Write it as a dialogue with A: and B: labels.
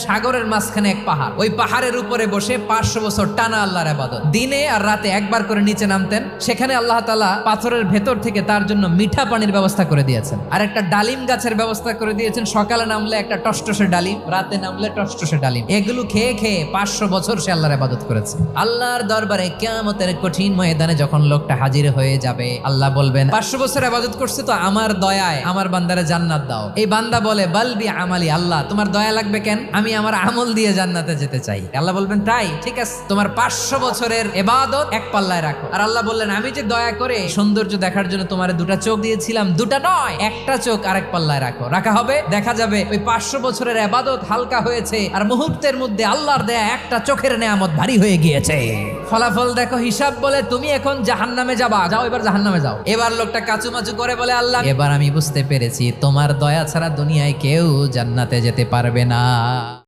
A: সাগরের মাঝখানে এক পাহাড়, ওই পাহাড়ের উপরে বসে 500 বছর টানা আল্লাহর ইবাদত। দিনে আর রাতে একবার করে নিচে নামতেন। সেখানে আল্লাহ তাআলা পাথরের ভেতর থেকে তার জন্য মিঠা পানির ব্যবস্থা করে দিয়েছেন, আর একটা ডালিম গাছের ব্যবস্থা করে দিয়েছেন। সকালে নামলে একটা টসটসে ডালিম, রাতে নামলে টসটসে ডালিম। এগুলো খেয়ে খেয়ে 500 বছর সে আল্লাহর ইবাদত করেছে। আল্লাহর দরবারে কিয়ামতের কঠিন ময়দানে যখন লোকটা হাজির হয়ে যাবে, আল্লাহ বলবেন 500 বছর ইবাদত করছে তো আমার দয়ায় আমার বান্দারে জান্নাত দাও। এই বান্দা বলে বালবি আমালি, আল্লাহ তোমার দয়া লাগবে কেন, আমি আমার আমল দিয়ে জান্নাতে যেতে চাই। আল্লাহ বলবেন তাই ঠিক আছে, তোমার 500 বছরের ইবাদত এক পাল্লায় রাখো। আর আল্লাহ বললেন আমি যে দয়া করে সৌন্দর্য দেখার জন্য তোমার দুটা চোখ দিয়েছিলাম, দুটা নয় একটা চোখ আরেক পাল্লায় রাখো। রাখা হবে, দেখা যাবে ওই 500 বছরের ইবাদত হালকা হয়েছে আর মুহূর্তের মধ্যে আল্লাহর দেয়া একটা চোখের নেয়ামত ভারী হয়ে গিয়েছে। ফলাফল দেখো, হিসাব বলে তুমি এখন জাহান্নামে যাবা, যাও এবার জাহান্নামে যাও। এবার লোকটা কাচুমাচু করে বলে আল্লাহ এবার আমি বুঝতে পেরেছি তোমার দয়া ছাড়া দুনিয়ায় কেউ জান্নাতে যেতে পারবে না।